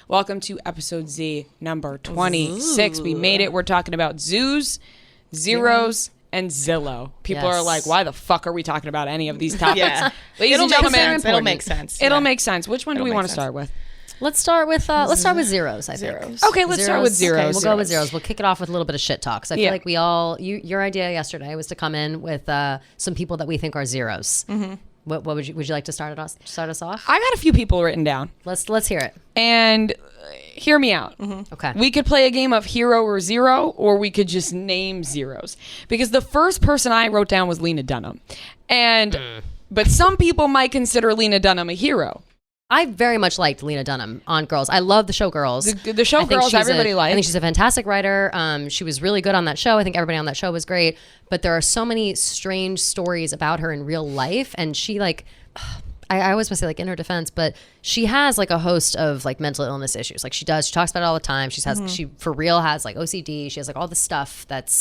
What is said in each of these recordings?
Welcome to episode Z number 26. We made it. We're talking about zoos, zeros, and Zillow. People are like, why the fuck are we talking about any of these topics? Ladies and gentlemen, it'll make sense. It'll make sense. Which one do we want to start with? Let's start with zeros. I think. Okay, let's start with zeros. Okay, we'll go with zeros. We'll kick it off with a little bit of shit talk. So I feel like we all. Your idea yesterday was to come in with some people that we think are zeros. Mm-hmm. What would you like to start us off? I got a few people written down. Let's hear it. And hear me out. Mm-hmm. Okay. We could play a game of hero or zero, or we could just name zeros. Because the first person I wrote down was Lena Dunham, but some people might consider Lena Dunham a hero. I very much liked Lena Dunham on Girls. I love the show Girls. The show Girls, everybody liked. I think she's a fantastic writer. She was really good on that show. I think everybody on that show was great. But there are so many strange stories about her in real life. And she I always want to say in her defense, but she has a host of mental illness issues. She talks about it all the time. She for real has OCD. She has all the stuff that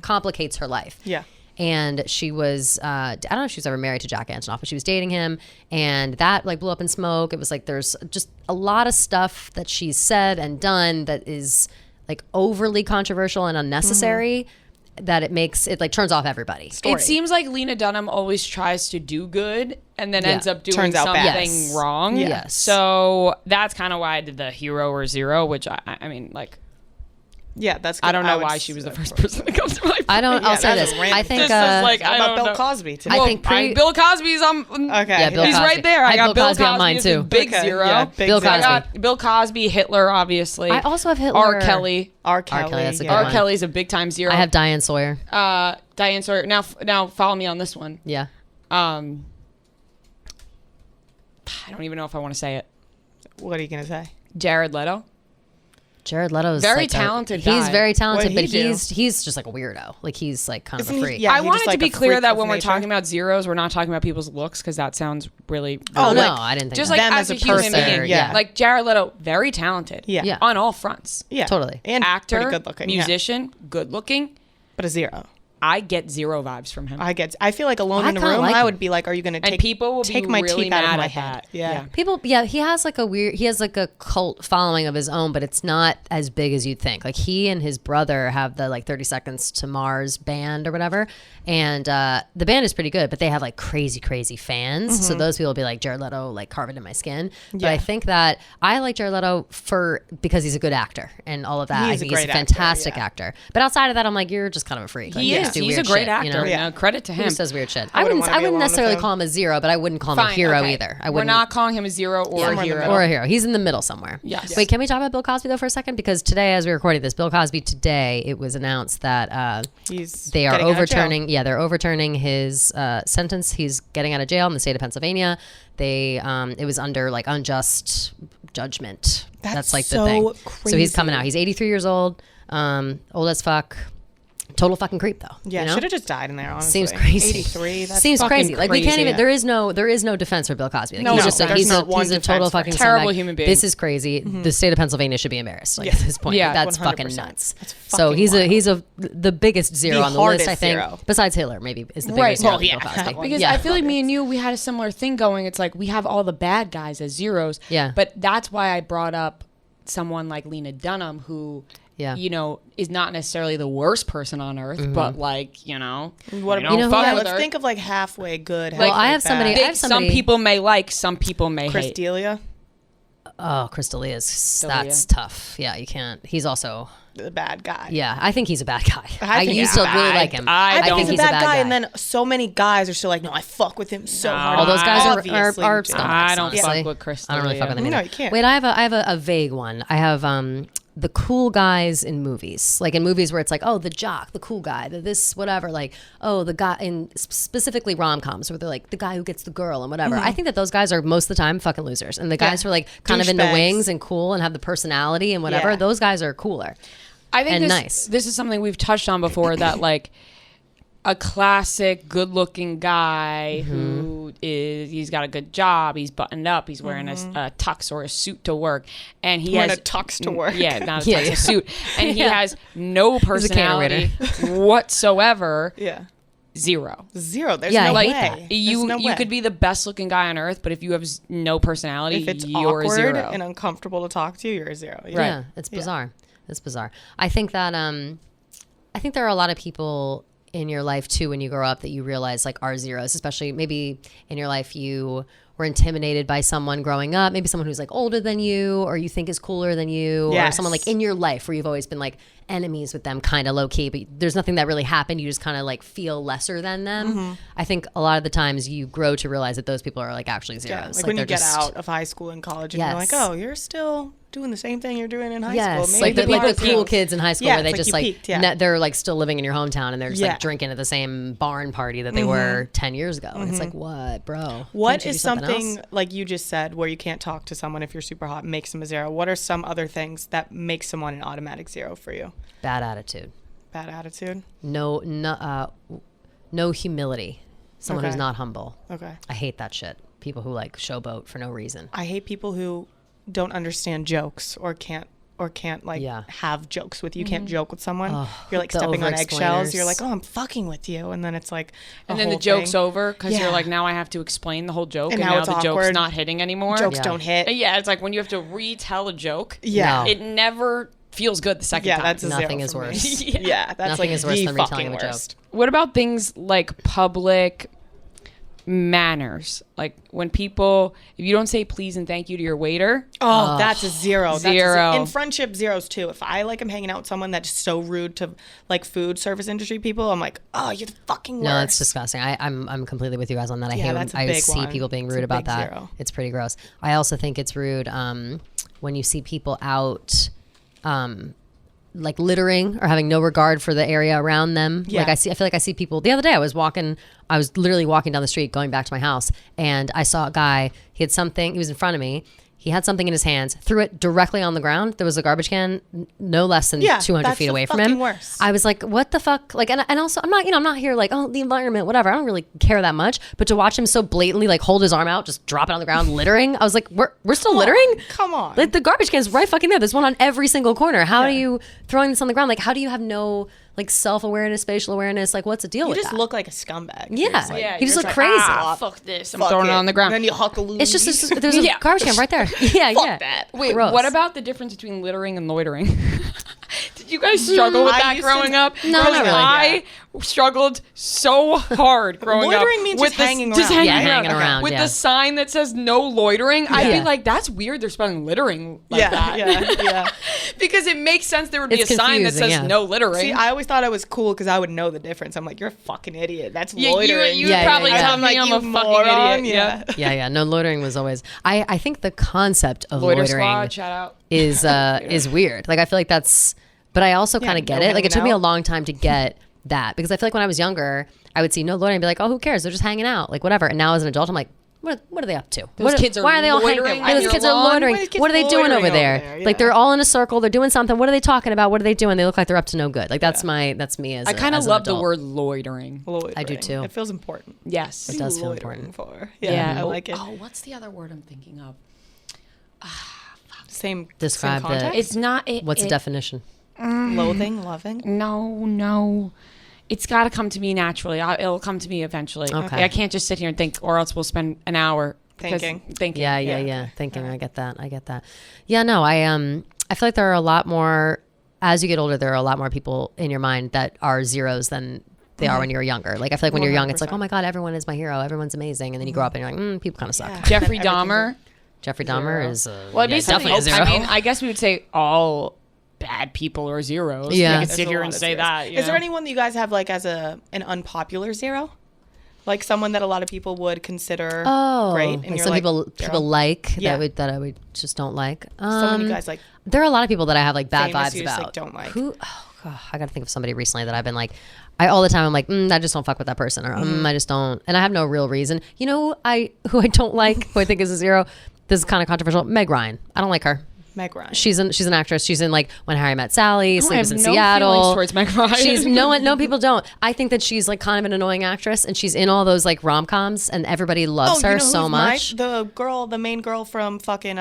complicates her life. Yeah. And she was, I don't know if she was ever married to Jack Antonoff, but she was dating him. And that blew up in smoke. It was there's just a lot of stuff that she's said and done that is overly controversial and unnecessary that it makes, it turns off everybody. It seems like Lena Dunham always tries to do good and then ends up doing something wrong. Yes. So that's kind of why I did the hero or zero, which I mean, yeah, that's good. I don't know why she was the first person that comes to my mind. I'll say this. I think about Bill Cosby today. Bill Cosby's okay. Bill he's Cosby. right there. I got Bill Cosby on mine too. Big zero. Yeah, big Bill zero. Cosby. I got Bill Cosby, Hitler, obviously. I also have Hitler. R. Kelly. R. Kelly. That's a good R. one. Kelly's a big time zero. I have Diane Sawyer. Diane Sawyer. Now follow me on this one. Yeah. I don't even know if I want to say it. What are you gonna say? Jared Leto. Jared Leto's very talented guy. He's very talented, but do? he's just a weirdo. He's kind of a freak. I wanted to be clear that when we're talking about zeros, we're not talking about people's looks because that sounds really. Oh no, I didn't think just that. like them as a human being. Yeah. Jared Leto, very talented. Yeah. On all fronts. Yeah, totally. And actor, pretty good looking, musician, good looking, but a zero. I get zero vibes from him. I feel alone in the room. I would be are you going to take? And people will take be my really teeth out mad of my at head? that. Yeah. People, he has a cult following of his own, but it's not as big as you'd think. He and his brother have the 30 Seconds to Mars band or whatever, and the band is pretty good, but they have crazy fans. So those people will be Jared Leto carved into my skin. But I think that I like Jared Leto because he's a good actor and all of that. He's I think he's a fantastic actor. But outside of that, I'm you're just kind of a freak. He is. He's a great actor. Credit to him. He just does weird shit. I wouldn't necessarily call him a zero, but I wouldn't call him a hero either. We're not calling him a zero or a hero. Or a hero. He's in the middle somewhere. Yes. Wait, can we talk about Bill Cosby though for a second? Because today, as we recorded this, Bill Cosby today, it was announced that they are overturning. Yeah, they're overturning his sentence. He's getting out of jail in the state of Pennsylvania. It was under unjust judgment. That's the thing. Crazy. So he's coming out. He's 83 years old. Old as fuck. Total fucking creep though. Yeah, should have just died in there. Honestly, seems crazy. 83. That's seems crazy. We can't even. Yeah. There is no defense for Bill Cosby. No, he's just he's a total fucking terrible scumbag. human being. This is crazy. The state of Pennsylvania should be embarrassed. At this point, that's 100%. fucking nuts. That's so fucking he's the biggest zero on the list. I think zero. Besides Hitler, maybe is the biggest zero. Bill Cosby. Because I feel me and you, we had a similar thing going. It's we have all the bad guys as zeros. Yeah. But that's why I brought up someone like Lena Dunham who. Yeah. Is not necessarily the worst person on earth, but let's think of halfway good. Well, I have somebody. Some people may like, some people may Chris hate. D'Elia. Oh, Chris D'Elia's that's tough. Yeah, you can't. He's also the bad guy. Yeah, I think he's a bad guy. I think used to really like him. I think he's a bad guy, and then so many guys are still no, I fuck with him so hard. All those guys are scumbags. I don't fuck with Chris D'Elia. I don't really fuck with him either. No, you can't. Wait, I have a vague one. I have the cool guys in movies, in movies where it's the jock, the cool guy, this whatever, the guy in specifically rom-coms where they're the guy who gets the girl and whatever. I think that those guys are most of the time fucking losers, and the guys who are kind of in the wings and cool and have the personality and whatever, those guys are cooler. I think nice. This is something we've touched on before that a classic good-looking guy he's got a good job, he's buttoned up, he's wearing a tux or a suit to work, and he has a tux to work. Yeah, not a tux, a suit, and he has no personality whatsoever. Yeah. zero. There's Yeah, no I hate way. that. There's You no you way. could be the best looking guy on earth, but if you have no personality, if it's you're a awkward zero. and uncomfortable to talk to, you're a zero. Right. Yeah, it's bizarre. It's bizarre. I think that I think there are a lot of people in your life too when you grow up that you realize like are zeros, especially maybe in your life you were intimidated by someone growing up, maybe someone who's like older than you or you think is cooler than you, or someone like in your life where you've always been like enemies with them, kind of low key, but there's nothing that really happened. You just kind of like feel lesser than them. I think a lot of the times you grow to realize that those people are like actually zeros. Yeah, like when you get out of high school and college and you're like, oh, you're still doing the same thing you're doing in high school. Maybe Maybe like the cool kids in high school where they it's just like you like peaked, they're like still living in your hometown and they're just like drinking at the same barn party that they were 10 years ago. And it's like, what, bro? What is something like you just said where you can't talk to someone if you're super hot makes them a zero? What are some other things that make someone an automatic zero for you? Bad attitude. Bad attitude? No humility. Someone who's not humble. Okay. I hate that shit. People who like showboat for no reason. I hate people who don't understand jokes or can't like have jokes with you. Can't joke with someone. You're like stepping on eggshells. You're like, oh, I'm fucking with you, and then it's like, and then the joke's over because you're like, now I have to explain the whole joke, and now the joke's not hitting anymore. Jokes don't hit. Yeah, it's like when you have to retell a joke. Yeah, it never feels good the second time. That's a nothing zero is for me. worse. That's nothing like is worse the than fucking retelling a joke. worst. What about things like public manners? Like when people, if you don't say please and thank you to your waiter, that's a zero. Zero. In friendship, zeros too. If I like am hanging out with someone that's so rude to like food service industry people, I'm like, oh, you're the fucking worst. No, it's disgusting. I'm completely with you guys on that. I hate when I see people being rude about that. Zero. It's pretty gross. I also think it's rude when you see people out like littering or having no regard for the area around them. Yeah. Like I feel like I see people. The other day I was literally walking down the street going back to my house, and I saw a guy. He had something. He was in front of me. He had something in his hands, threw it directly on the ground. There was a garbage can no less than 200 feet away from him. Worst. I was like, what the fuck? Like, and also I'm not here like, oh, the environment, whatever. I don't really care that much. But to watch him so blatantly like hold his arm out, just drop it on the ground, littering, I was like, we're still littering? Come on. Like the garbage can's right fucking there. There's one on every single corner. How are you throwing this on the ground? Like, how do you have no like self-awareness, spatial awareness? Like, what's the deal with that? You just look like a scumbag. Yeah. You just look like, crazy. Fuck this. I'm throwing it on the ground. And then you huckle. It's just there's a garbage can right there. Yeah, Fuck that. Wait, Gross. what about the difference between littering and loitering? Did you guys struggle with that growing up? No, not really. I struggled so hard growing up. Loitering means with just hanging just around. Hanging around. With the sign that says no loitering. I'd be like, that's weird. They're spelling littering like that. Yeah. Because it makes sense there would be It's a sign that says confusing, no littering. See, I always thought I was cool because I would know the difference. I'm like, you're a fucking idiot. That's loitering. You would probably tell I'm me like, I'm you a fucking moron. idiot. Yeah. No, loitering was always. I think the concept of Loiter loitering squad, shout out. is weird. Like I feel like that's, but I also kind of get it. Like it took me a long time to get that because I feel like when I was younger, I would see no loitering and be like, oh, who cares? They're just hanging out, like whatever. And now as an adult, I'm like, what are they up to? Why are they all hanging? on Those your kids are lawn? loitering. What are they doing over there? Yeah. Like they're all in a circle. They're doing something. What are they talking about? What are they doing? They look like they're up to no good. Like that's me as I kind of as an love the adult. word loitering. Loitering. I do too. It feels important. Yes. It does feel Loitering important. for. Yeah, I like it. Oh, what's the other word I'm thinking of? Same. Describe same the- context? It's not. What's the definition? Loathing, loving. No. It's got to come to me naturally. It'll come to me eventually. Okay. I can't just sit here and think, or else we'll spend an hour Thinking. Yeah. Thinking. I get that. Yeah, no, I feel like there are a lot more, as you get older, there are a lot more people in your mind that are zeros than they are when you're younger. Like I feel like when you're young, it's like, 100%. oh my God, everyone is my hero. Everyone's amazing. And then you grow up and you're like, people kind of suck. Yeah. Jeffrey Dahmer. Jeffrey Dahmer is Well, it'd be something. definitely a zero. I mean, I guess we would say all bad people are zeros. Yeah. We could There's sit a here lot and of say zeros. that. Is there anyone that you guys have like as an unpopular zero? Like someone that a lot of people would consider great, and like you're some like, people like Yeah. that I would just don't like. Someone you guys like. There are a lot of people that I have like bad Famous vibes you just, about. like, don't like. Who? Oh God, I got to think of somebody recently that I've been like, all the time I'm like, I just don't fuck with that person, or I just don't, and I have no real reason. You know, who I don't like, who I think is a zero. This is kind of controversial. Meg Ryan. I don't like her. Meg Ryan. She's an actress. She's in like When Harry Met Sally, I Sleepless have in no Seattle. feelings towards Meg Ryan. She's no people don't. I think that she's like kind of an annoying actress, and she's in all those like rom-coms, and everybody loves her so much. The main girl from fucking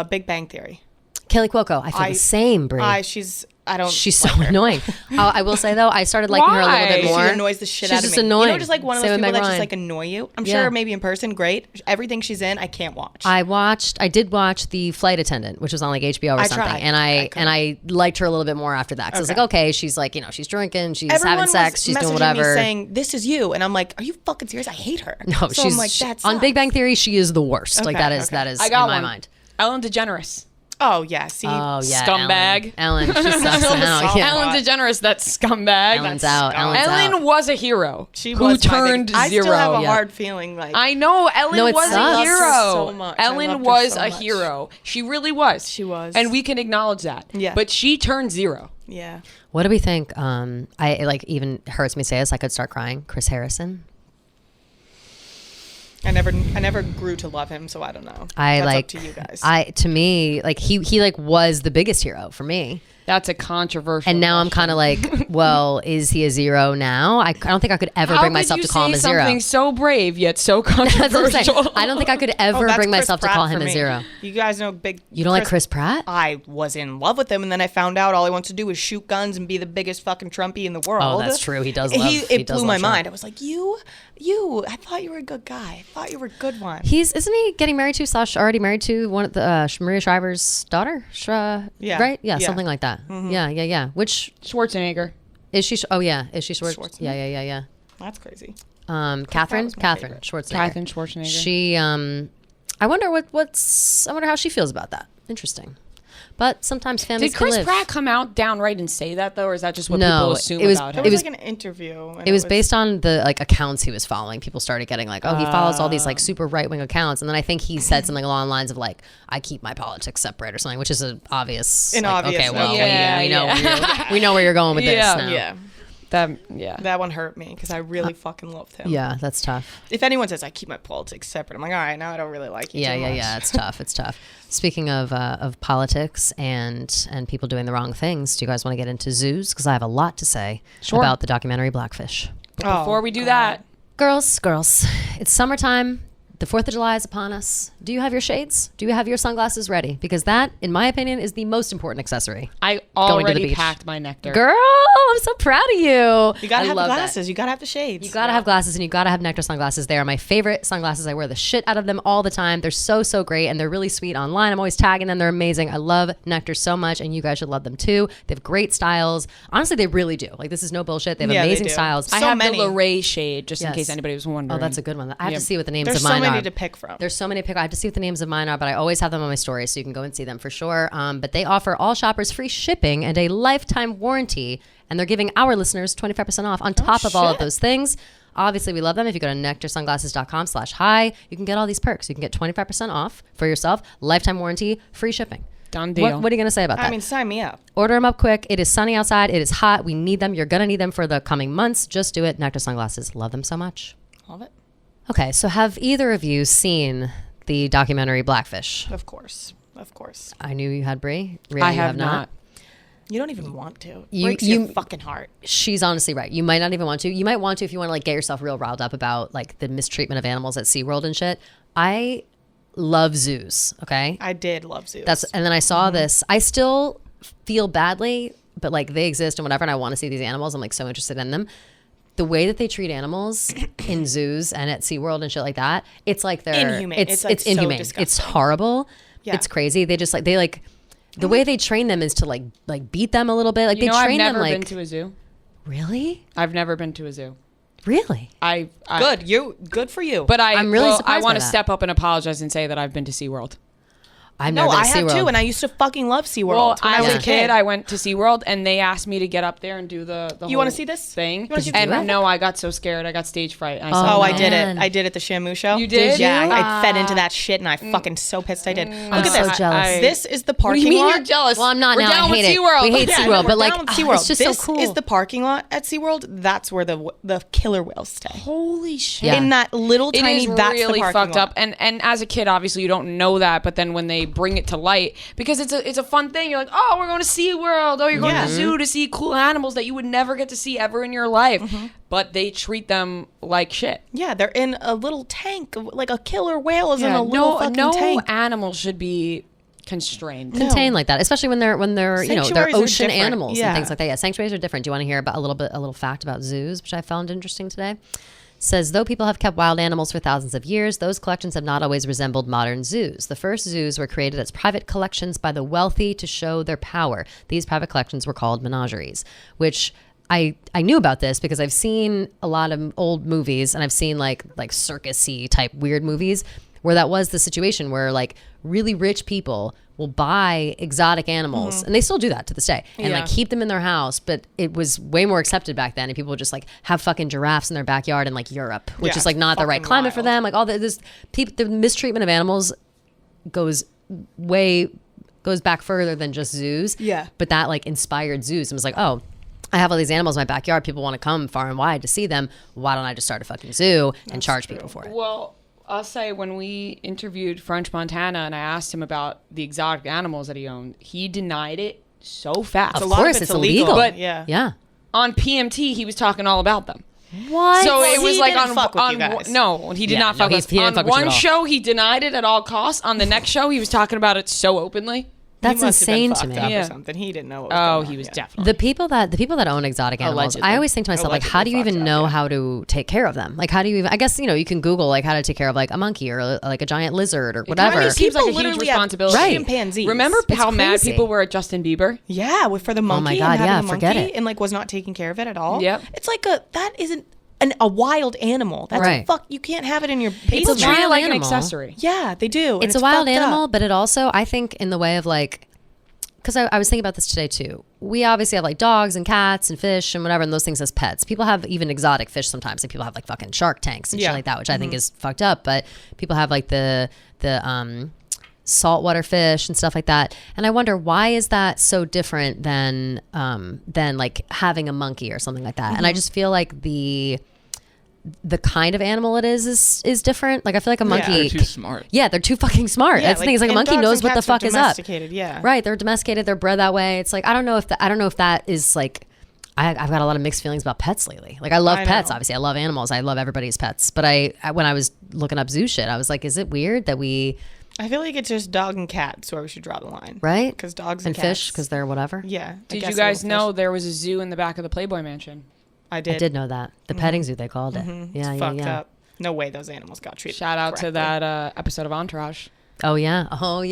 Big Bang Theory. Kelly Cuoco. I feel the same, Brie. She's so annoying. I will say though, I started liking her a little bit more. She annoys the shit out of me. She's just annoying. You know, just like one of those people that just like annoy you. I'm sure maybe in person, great. Everything she's in, I can't watch. I did watch The Flight Attendant, which was on like HBO or something, and I liked her a little bit more after that. Because I was like, okay, she's like, you know, she's drinking, she's having sex, she's doing whatever. Me saying, this is you, and I'm like, are you fucking serious? I hate her. No, so she's like, that's on Big Bang Theory. She is the worst. Like that is in my mind. Ellen DeGeneres. Oh yeah, see, scumbag. Ellen she sucks now. Yeah. Ellen DeGeneres, that scumbag. Ellen was a hero. She was turned zero. I still have a hard feeling. Like I know Ellen was a hero. So much. Ellen was a hero. She really was. She was, and we can acknowledge that. Yeah. But she turned zero. Yeah. What do we think? I like even hurts me to say this. I could start crying. Chris Harrison. I never grew to love him, so I don't know. That's up to you guys. To me, like he like was the biggest hero for me. That's a controversial. And now I'm kind of like, well, is he a zero now? I don't think I could ever bring myself to call him a zero. Something so brave yet so controversial. I don't think I could ever bring myself to call him a zero. You guys know You don't like Chris Pratt? I was in love with him, and then I found out all he wants to do is shoot guns and be the biggest fucking Trumpy in the world. Oh, that's true. He does. It blew my mind. I was like, you. I thought you were a good guy. I thought you were a good one. Isn't he getting married to / already married to one of the Maria Shriver's daughter? Yeah. Right? Yeah, something like that. Mm-hmm. Yeah. Which Schwarzenegger. Is she? Oh yeah, is she Schwarzenegger? Yeah. That's crazy. Catherine Schwarzenegger. Catherine Schwarzenegger. She I wonder I wonder how she feels about that. Interesting. But sometimes families Did Chris Pratt come out downright and say that though, or is that just what people assume about him? It was like an interview. It was based on the like accounts he was following. People started getting like, oh, he follows all these like super right wing accounts, and then I think he said something along the lines of like, I keep my politics separate or something, which is an obvious. Okay, well, we know where you're going with this now. Yeah. That one hurt me because I really fucking loved him. Yeah, that's tough. If anyone says I keep my politics separate, I'm like, all right, now I don't really like you. Yeah. It's tough. It's tough. Speaking of politics and people doing the wrong things, do you guys want to get into zoos? Because I have a lot to say about the documentary Blackfish. But before we do that, girls, it's summertime. The 4th of July is upon us. Do you have your shades? Do you have your sunglasses ready? Because that, in my opinion, is the most important accessory. I already packed my nectar. Girl, I'm so proud of you. You gotta have the glasses. You gotta have the shades. You gotta have glasses, and you gotta have nectar sunglasses. They are my favorite sunglasses. I wear the shit out of them all the time. They're so great, and they're really sweet online. I'm always tagging them. They're amazing. I love nectar so much, and you guys should love them too. They have great styles. Honestly, they really do. Like, this is no bullshit. They have amazing styles. I have the Lorraine shade, just in case anybody was wondering. Oh, that's a good one. I have to see what the names of mine are. There's so many to pick from. There's so many I have to see what the names of mine are, but I always have them on my story, so you can go and see them for sure. But they offer all shoppers free shipping and a lifetime warranty, and they're giving our listeners 25% off on top of all of those things. Obviously, we love them. If you go to nectarsunglasses.com/hi, you can get all these perks. You can get 25% off for yourself, lifetime warranty, free shipping. Done deal. What are you going to say about that? I mean, sign me up. Order them up quick. It is sunny outside. It is hot. We need them. You're going to need them for the coming months. Just do it. Nectar Sunglasses. Love them so much. Love it. Okay, so have either of you seen the documentary Blackfish? Of course. I knew you had, Brie. Really, I have not. You don't even want to. Breaks your fucking heart. She's honestly right. You might not even want to. You might want to if you want to like get yourself real riled up about like the mistreatment of animals at SeaWorld and shit. I love zoos. Okay. I did love zoos. And then I saw this. I still feel badly, but like they exist and whatever, and I want to see these animals. I'm like so interested in them. The way that they treat animals in zoos and at SeaWorld and shit like that, it's like they're inhumane. It's inhumane. So it's horrible. Yeah. It's crazy. They just the way they train them is to like beat them a little bit. Like they train them like. I've never been to a zoo. Really? I've never been to a zoo. Really? Good for you. But I'm really surprised. I want to step up and apologize and say that I've been to SeaWorld. I've never been to SeaWorld. have too, and I used to fucking love SeaWorld. Well, when I was a kid, I went to SeaWorld, and they asked me to get up there and do the You want to see this thing? You want to see and no, I got so scared. I got stage fright. And I did it. I did it at the Shamu show. You did? Yeah, I fed into that shit, and I fucking so pissed I did. Look I'm at this. so jealous. This is the parking lot. What do you mean lot. you're jealous? Well, I'm not We're now. down I hate with it. SeaWorld. We hate SeaWorld, but like, it's just this so cool. is the parking lot at SeaWorld. That's where the killer whales stay. Holy shit. Yeah. In that little tiny, that's really the fucked lot. up. And as a kid, obviously, you don't know that, but then when they bring it to light, because it's a fun thing. You're like, oh, we're going to SeaWorld. Oh, you're going to the zoo to see cool animals that you would never get to see ever in your life. Mm-hmm. But they treat them like shit. Yeah, they're in a little tank. Like a killer whale is in a little fucking tank. No animal should be constrained. contained like that, especially when they're you know, they're Sanctuaries are ocean different. animals Yeah. and things like that. Yeah, sanctuaries are different. Do you want to hear about a little fact about zoos, which I found interesting today? Says, though people have kept wild animals for thousands of years, those collections have not always resembled modern zoos. The first zoos were created as private collections by the wealthy to show their power. These private collections were called menageries, which I knew about this because I've seen a lot of old movies, and I've seen like circus-y type weird movies where that was the situation where like really rich people will buy exotic animals, and they still do that to this day, and like keep them in their house. But it was way more accepted back then, and people would just like have fucking giraffes in their backyard in like Europe, which is like not the right climate for them. Like all this, the mistreatment of animals goes back further than just zoos. Yeah. But that like inspired zoos and was like, oh, I have all these animals in my backyard. People want to come far and wide to see them. Why don't I just start a fucking zoo and charge people for it? Well, I'll say when we interviewed French Montana and I asked him about the exotic animals that he owned, he denied it so fast. Of course, it's illegal. But yeah. on PMT, he was talking all about them. What? So it was like didn't fuck with you guys. no, he did not fuck with us. he didn't On fuck with you at one all. show, he denied it at all costs. On the next show, he was talking about it so openly. That's He must have been insane to fucked me. up or Yeah. something. He didn't know what was going on. He was Yeah. definitely. The people that own exotic animals, Allegedly. I always think to myself, like, how do you Allegedly even fucked up, know yeah. how to take care of them? Like, how do you even, I guess, you know, you can Google like how to take care of like a monkey or like a giant lizard or whatever. Kinda seems like a People huge literally have responsibility. Right. chimpanzees. Remember how mad crazy. people were at Justin Bieber? Yeah, for the monkey my and God, having yeah, a monkey forget it. and like was not taking care of it at all. Yep. It's like that isn't a wild animal. That's Right. you can't have it in your People basement. treat it wild like an animal. accessory. Yeah, they do. and It's a wild fucked up. animal, but it also, I think, in the way of like, because I was thinking about this today too. We obviously have like dogs and cats and fish and whatever, and those things as pets. People have even exotic fish sometimes. Like people have like fucking shark tanks and shit Yeah. like that, which I think is fucked up. But people have like the saltwater fish and stuff like that. And I wonder, why is that so different than like having a monkey or something like that? And I just feel like the kind of animal it is different. Like I feel like a monkey. They're too smart. Yeah, they're too fucking smart. That's the thing. Is like a and monkey dogs knows and what the cats are fuck is up. domesticated, yeah. Right, they're domesticated. They're bred that way. It's like I don't know if that is like. I've got a lot of mixed feelings about pets lately. Like I love pets, obviously. I love animals. I love everybody's pets. But I when I was looking up zoo shit, I was like, is it weird that we I feel like it's just dog and cat, so we should draw the line. right? Because dogs and and fish cats. because they're whatever. Yeah. I Did guess you guys little know fish. there was a zoo in the back of the Playboy Mansion? I did. I did know that the petting zoo they called it. Yeah, It's yeah, fucked yeah. up. No way those animals got treated. Shout out to correctly. that episode of Entourage. Oh yeah. Somebody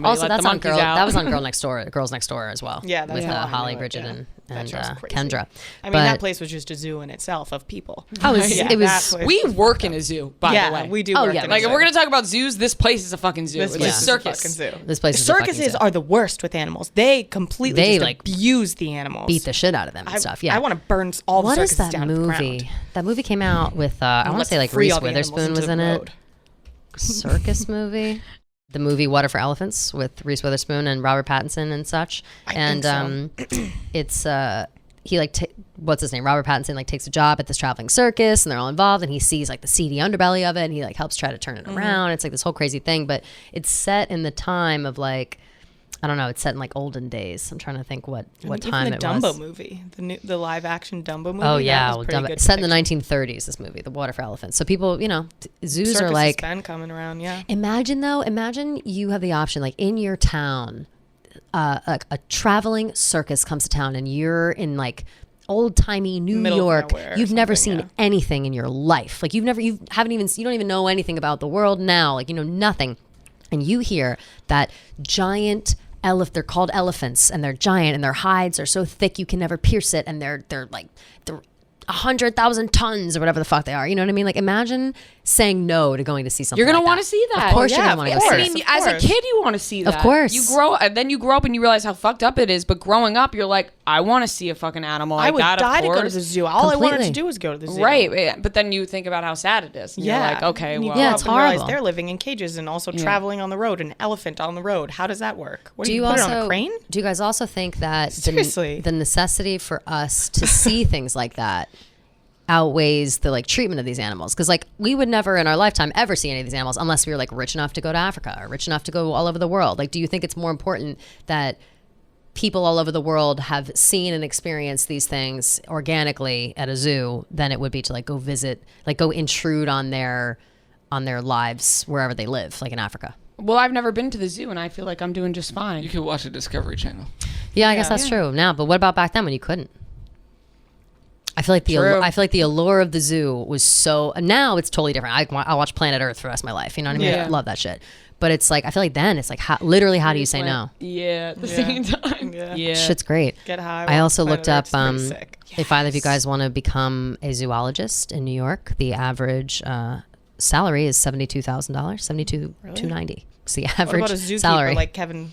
Also, let that's the on monkeys Girl. out. That was on Girls Next Door as well. Yeah, that's with how I Holly, knew it, Bridget, yeah. and That show's crazy. Kendra. I mean, But that place was just a zoo in itself of people. I was. Yeah, it was. that place We was work fucked in up. a zoo, by Yeah, the way. we do. Oh, work yeah, in a Like, if zoo. we're going to talk about zoos, this place is a fucking zoo. This It's place a is circus. a fucking zoo. This place is a fucking Circuses zoo. are the worst with animals. They completely They, just like, abuse the animals. beat the shit out of them and stuff. Yeah. I want to burn all the What is circuses that down to the movie? ground. That movie came out with I want to Let's say like free Reese all the animals Witherspoon into was the in it. road. Circus movie. The movie Water for Elephants with Reese Witherspoon and Robert Pattinson and such. I think It's he like what's his name? Robert Pattinson like takes a job at this traveling circus and they're all involved and he sees like the seedy underbelly of it and he like helps try to turn it around. It's like this whole crazy thing, but it's set in the time of like I don't know. It's set in like olden days. I'm trying to think what time Even it the Dumbo was. movie, the live action Dumbo movie. Oh that yeah, was well, pretty Dumbo- good set in the depiction. 1930s. This movie, The Water for Elephants. So people, you know, zoos Circus are like. has been coming around. Yeah. Imagine you have the option, like in your town, a traveling circus comes to town, and you're in like old timey New Middle of York. nowhere or You've never something, seen yeah. anything in your life. Like you don't even know anything about the world now. Like you know nothing, and you hear that giant. They're called elephants, and they're giant, and their hides are so thick you can never pierce it, and they're 100,000 tons or whatever the fuck they are. You know what I mean? Like imagine saying no to going to see something. You're going to like want that. to see that. Of course, Oh, you're yeah, going to of want to go course. see it. I mean, Of as a course. kid, you want to see that. Of course. Then you grow up and you realize how fucked up it is. But growing up, you're like, I want to see a fucking animal like I would that. die of to go to course. the zoo. All I wanted Completely. to do was go to the zoo. Right. Yeah. But then you think about how sad it is. And Yeah. You're like, okay, And you well. grow Yeah, up it's and realize horrible. they're living in cages and also traveling on the road. An elephant on the road. How does that work? What do you put it on a crane? Do you guys also think that Seriously. the necessity for us to see things like that outweighs the like treatment of these animals? Because like we would never in our lifetime ever see any of these animals unless we were like rich enough to go to Africa or rich enough to go all over the world. Like, do you think it's more important that people all over the world have seen and experienced these things organically at a zoo than it would be to like go visit, like go intrude on their lives wherever they live, like in Africa? Well, I've never been to the zoo, and I feel like I'm doing just fine. You could watch a Discovery Channel. Yeah, I guess that's true now. But what about back then when you couldn't? I feel like the allure of the zoo was so. Now it's totally different. I'll watch Planet Earth for the rest of my life. You know what I mean? Yeah. I love that shit. But it's like I feel like then it's like literally how do you say no? Yeah, at the same time. Yeah. Shit's great. Get high. I also looked up Sick. if either of you guys want to become a zoologist in New York. The average salary is $72,000, $72,290. It's the What average about a zookeeper salary. like Kevin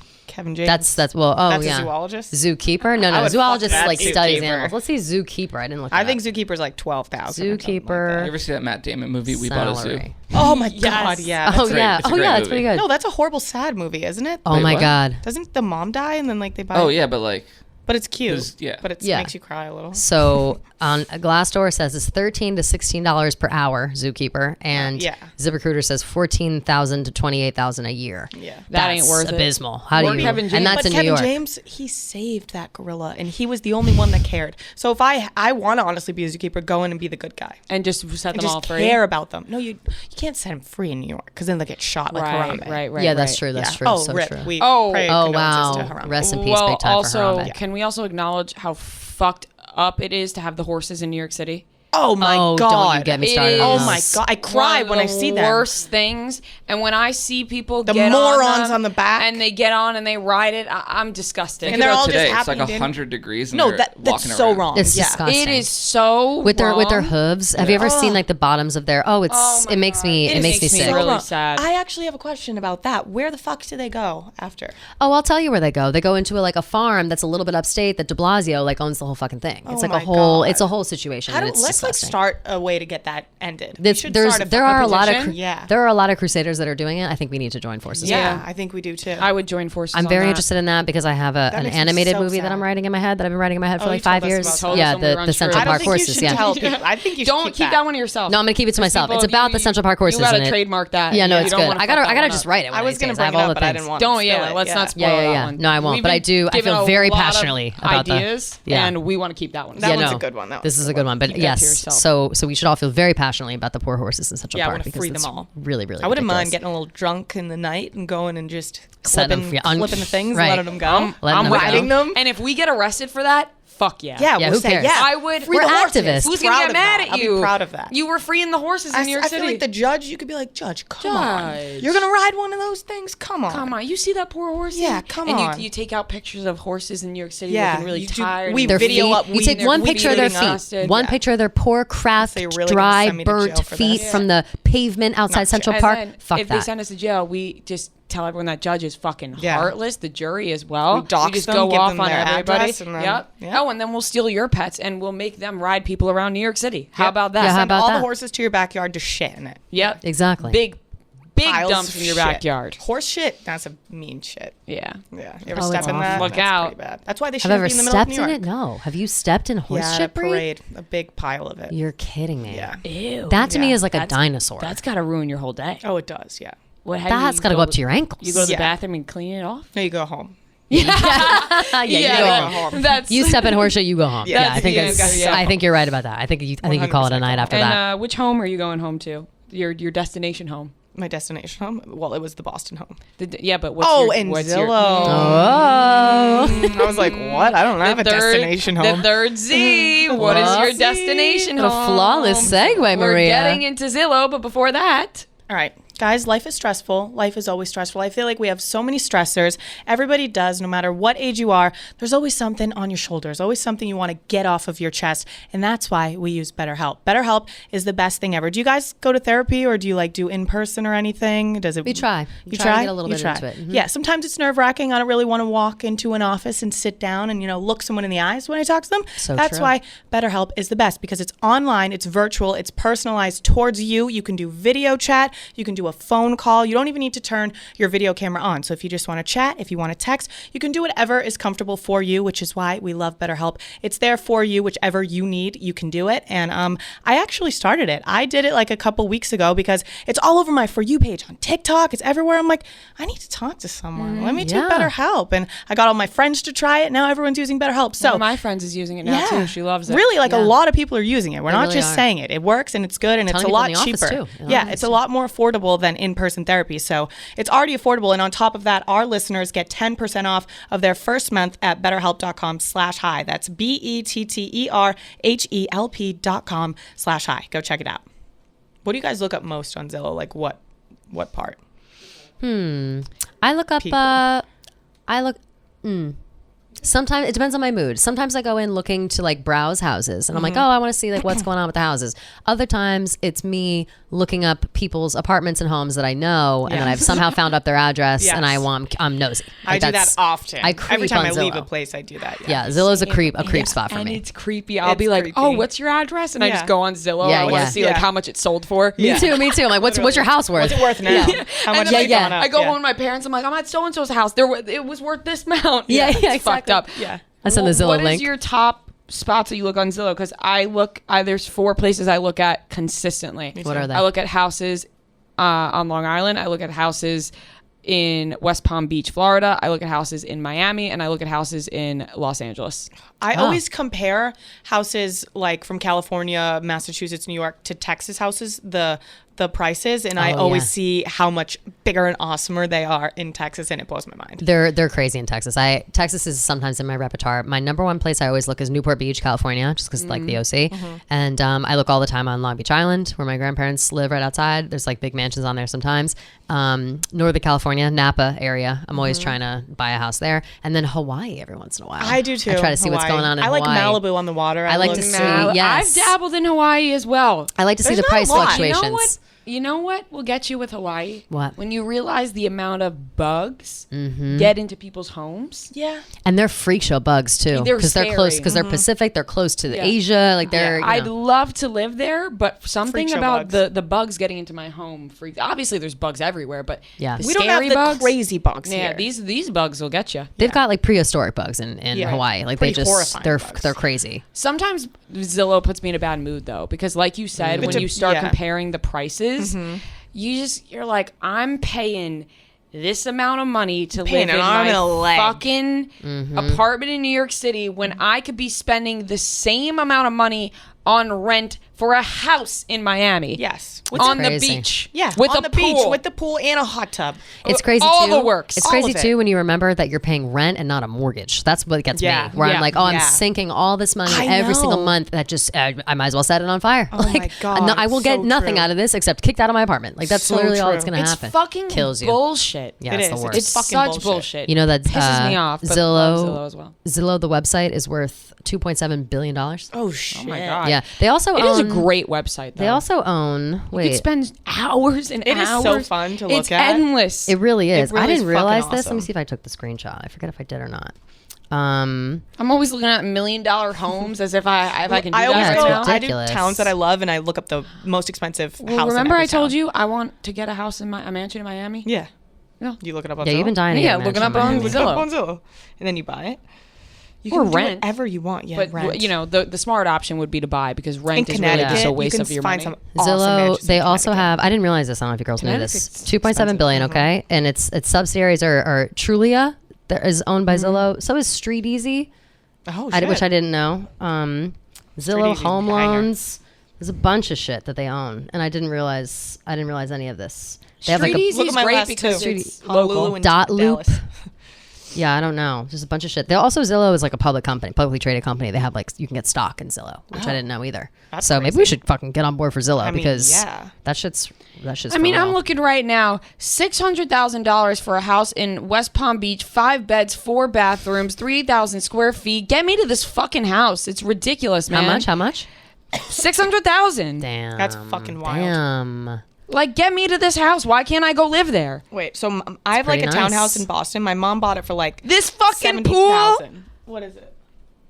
James? That's That's a zoologist. Zookeeper? No, I would zoologist fuck like that studies zookeeper. animals. Let's see zookeeper. I didn't look. I think zookeeper's like 12,000. Zookeeper. You ever see that Matt Damon movie, We Bought a Zoo? salary. Oh my god, yeah. Oh great. yeah. It's a Oh great yeah. That's movie. pretty good. No, that's a horrible, sad movie, isn't it? Oh Wait, my what? god. Doesn't the mom die and then like they buy? Oh yeah, but like, But it's cute. Yeah. But it Yeah. makes you cry a little. So on Glassdoor says it's $13 to $16 per hour, zookeeper, and Yeah. ZipRecruiter says $14,000 to $28,000 a year. Yeah. That ain't That's worth it. abysmal. How do Or you? Kevin James. And that's But in Kevin New York. James, he saved that gorilla, and he was the only one that cared. So if I want to honestly be a zookeeper, go in and be the good guy. And just set And them all just free. care about them. No, you can't set him free in New York because then they'll get shot like Right, Harambe. right. Yeah, that's right. true. That's Yeah. true. Oh, so rip. true. We Oh. pray Oh condolences wow! to Harambe. Rest in peace, Well, big time also, for Harambe. can we also acknowledge how fucked up it is to have the horses in New York City? Oh my god! Don't you get me started. It on Oh is those. my god! I cry when I see them. Worst things, and when I see people The get morons them on the back. and they get on and they ride it, I'm disgusted. And they're all today, just it's like happy, 100 degrees. And No, they're that's walking so around. wrong. It's Yeah. disgusting. It is so with their wrong. hooves. Have you ever seen like the bottoms of their? Oh, it's Oh my it makes God. me It it makes me makes me sick. really wrong. sad. I actually have a question about that. Where the fuck do they go after? Oh, I'll tell you where they go. They go into like a farm that's a little bit upstate that De Blasio like owns the whole fucking thing. It's Oh like a my whole. God. It's a whole situation. How and do, it's let's like disgusting. start a way to get that ended. We This- should there's start there are a lot of petition? Yeah. there are a lot of crusaders that are doing it. I think we need to join forces. Yeah, I think we do too. I would join forces. I'm on very that. interested in that because I have an makes me animated so movie that I'm sad. writing in my head that I've been writing in my head for Oh, like you told 5 us years. about that. Yeah, Told us when we were the on Central True. I don't Park think horses. you should Yeah. tell people. I think you should Don't keep that one to yourself. No, I'm gonna keep it to myself. It's People, about the Central Park horses. You gotta and it- trademark that. Yeah, no, You it's don't good. wanna I fuck gotta that one just up. write it. One I of was these gonna days. I have bring it all up, the but I things. didn't want. Don't. to Yeah. spill it. Let's not spill Yeah, that yeah. one. No, I won't. We've But I been do. I given feel a very lot of passionately about that. ideas, Yeah. and we want to keep that one. That Yeah, one's no. a good one. This is a good one, but Keep that to yes. yourself. So we should all feel very passionately about the poor horses in Central Yeah, I Park wanna because free them it's all. really, really. I wouldn't mind ridiculous. getting a little drunk in the night and going and just Set them clipping, free. flipping the things, Right. letting them go. Letting I'm them riding go. them. And if we get arrested for that, fuck yeah. Yeah, Yeah, we'll who say cares? yeah. I would. Free We're the horses. activists. Who's Proud gonna get of mad that. at I'll you? be proud of that. You were freeing the horses in New York I City. feel like the judge, you could be like, Judge, come on. Judge. You're going to ride one of those things? Come on. Come on, you see that poor horse? Yeah, come and on. You take out pictures of horses in New York City Yeah, looking really you do- tired. we and Their video feet. up You weed take and one weed picture of their bleeding feet, exhausted. one Yeah. picture of their poor, craft, They really gonna dry, send me to jail burnt for feet this? from the pavement outside Not Central And Park. then Fuck if that. they send us to jail, we just tell everyone that judge is fucking Yeah. heartless. The jury as well. We dox just them, go give off them on their everybody. address, and then- Yep. yeah. Oh, and then we'll steal your pets and we'll make them ride people around New York City. How about that? Yeah, how Send about all that? the horses to your backyard to shit in it. Yep. Exactly. Big Piles dumps of in your shit. backyard. Horse shit, that's a mean shit. Yeah. Yeah. You ever Oh, step it's in that? awful. Look That's out. pretty bad. That's why they Have shouldn't ever be in the middle of stepped New in York. it? No. Have you stepped in horse Yeah, at a shit, Brie? parade. A big pile of it. You're kidding me. Yeah. Ew. That to me Yeah. is like a That's- dinosaur. That's got to ruin your whole day. Oh, it does, yeah. What? How That's got to go up to your ankles. You go to the Yeah. bathroom and clean it off. No, you go home. yeah, Yeah, you go that- home. that's You step in horse shit, you go home. Yeah, Yeah, I think that's the answer, yeah. I think you're right about that. I think you call it a 100% night after that. And which home are you going home to? Your destination home. My destination home? Well, it was the Boston home. Yeah, but what's Oh, your, and what's Zillow. Oh. I was like, what? I don't have a destination home. The third Z. What is your See? destination What a home? flawless segue, We're Maria. getting into Zillow, but before that, All right, guys, life is stressful. Life is always stressful. I feel like we have so many stressors. Everybody does, no matter what age you are. There's always something on your shoulders, always something you want to get off of your chest. And that's why we use BetterHelp. BetterHelp is the best thing ever. Do you guys go to therapy or do you like do in person or anything? Does it? We try. We You try to try? get a little You bit try. into it. Mhm. Yeah, sometimes it's nerve wracking. I don't really want to walk into an office and sit down and, look someone in the eyes when I talk to them. So That's true. why BetterHelp is the best because it's online, it's virtual, it's personalized towards you. You can do video chat, you can do a phone call. You don't even need to turn your video camera on. So if you just want to chat, if you want to text, you can do whatever is comfortable for you, which is why we love BetterHelp. It's there for you, whichever you need, you can do it. And I actually started it. I did it like a couple weeks ago because it's all over my For You page on TikTok. It's everywhere. I'm like, I need to talk to someone. Let me do yeah. BetterHelp. And I got all my friends to try it. Now everyone's using BetterHelp. So one of my friends is using it now too. She loves it. Really, like Yeah. a lot of people are using it. We're not really just are. saying it. It works and it's good and Telling it's a people lot in the office, cheaper. too. In the Yeah, office, it's a too. lot more affordable than in-person therapy. So it's already affordable. And on top of that, our listeners get 10% off of their first month at betterhelp.com/hi. That's BetterHelp.com/hi. Go check it out. What do you guys look up most on Zillow? Like what part? I look up, sometimes it depends on my mood. Sometimes I go in looking to like browse houses and I'm like, oh, I want to see like what's going on with the houses. Other times it's me looking up people's apartments and homes that I know and then I've somehow found up their address and I'm nosy. I Like, do that often. I creep Every time on I leave Zillow. a place, I do that. Yeah, Zillow's a creep spot for and me. it's creepy. I'll It's be like, creepy. oh, what's your address? And I just go on Zillow. Yeah, I want yeah. to see like Yeah. how much it sold for. Me too. I'm like, what's your house worth? What's it worth now? How much And then has it gone up? I go Yeah. home to my parents. I'm like, I'm at so-and-so's house. It was worth this amount. Yeah, It's exactly. fucked up. Yeah. I send the Zillow What link. is your top spots that you look on Zillow? Because there's 4 places I look at consistently. What are they? I look at houses on Long Island. I look at houses in West Palm Beach, Florida. I look at houses in Miami, and I look at houses in Los Angeles. I always compare houses like from California, Massachusetts, New York to Texas houses, the prices, and I always yeah. see how much bigger and awesomer they are in Texas, and it blows my mind. They're crazy in Texas. Texas is sometimes in my repertoire. My number one place I always look is Newport Beach, California, just because like the OC. And I look all the time on Long Beach Island, where my grandparents live right outside. There's like big mansions on there sometimes. Northern California, Napa area. I'm always trying to buy a house there. And then Hawaii every once in a while. I do too. I try to see what's Hawaii. going on in I like Hawaii. Malibu on the water. I like look- to see- Now, yes. I've dabbled in Hawaii as well. I like to see There's the not a price lot. fluctuations. You know what will get you with Hawaii? What? When you realize the amount of bugs get into people's homes. Yeah. And they're freak show bugs too, They're because they're close, scary. because they're Pacific, they're close to the Yeah. Asia, like they're. I'd You know. love to live there, but something Freak show about bugs. the bugs getting into my home freaks. Obviously, there's bugs everywhere, but Yeah. the We don't have scary the bugs, crazy bugs Yeah, here. these bugs will get you. They've got like prehistoric bugs in Yeah. Hawaii. Like Pretty they just horrifying bugs. they're crazy. Sometimes Zillow puts me in a bad mood though, because like you said, when you start comparing the prices, you're like, I'm paying this amount of money to Paying live an in arm my and a leg. fucking apartment in New York City when I could be spending the same amount of money on rent for a house in Miami. Yes. On the crazy. beach. Yeah. With on a the beach pool. with the pool and a hot tub. It's crazy all too. the works. It's All crazy of it. too when you remember that you're paying rent and not a mortgage. That's what gets Yeah. me. Where Yeah. I'm like, oh, I'm Yeah. sinking all this money I every single know. month. That just I might as well set it on fire. Oh my God, no, I will get so nothing true. out of this except kicked out of my apartment. Like that's So literally all true. that's gonna It's happen. fucking Kills you. bullshit. Yeah, It it's is. the worst. It's fucking such bullshit. You know that Pisses me off, but Zillow, love Zillow as well. Zillow, the website is worth $2.7 billion. Oh shit. Oh my God. Yeah, they also It own. is a great website though. They also own. You Wait, could spend hours and It is hours. so fun to look it's at. endless. it really is. really I is didn't fucking realize this. Let awesome. me see if I took the screenshot. I forget if I did or not. I'm always looking at $1 million homes as if I can do I that always right go. now. I do Ridiculous. towns that I love, and I look up the most expensive house. Well, remember in I every told town. you I want to get a house in a mansion in Miami? Yeah. Yeah. You look it up on Yeah, Zillow? you've been dying to Yeah, get a looking mansion up in on Miami. Zillow. on Zillow, and then you buy it. You Or can do rent. whatever you want. Yeah, But rent. you know, the smart option would be to buy because in rent is really Connecticut, just a you waste can of your find money. some awesome Zillow, mansions they in also Connecticut. have. I didn't realize this. I don't know if you girls knew this. Connecticut's 2.7 billion. Okay, and its subsidiaries are Trulia, that is owned by Zillow. So is Street Easy, Oh shit. which I didn't know. Zillow Easy's Home a banger. Loans. There's a bunch of shit that they own, and I didn't realize any of this. They have like Street a Easy Look is at my great last because two. it's Honolulu local. and Dot loop. Dallas. Yeah, I don't know. There's a bunch of shit. They also Zillow is like a public company, publicly traded company. They have like you can get stock in Zillow, which I didn't know either. That's So maybe we should fucking get on board for Zillow I mean, because yeah. that shit's I mean, for I'm real. looking right now, $600,000 for a house in West Palm Beach, 5 beds, 4 bathrooms, 3,000 square feet. Get me to this fucking house. It's ridiculous, man. How much? 600,000. Damn. That's fucking wild. Damn. Like, get me to this house. Why can't I go live there? Wait, so I have like a pretty townhouse nice. in Boston. My mom bought it for like This fucking pool? 70,000. What is it?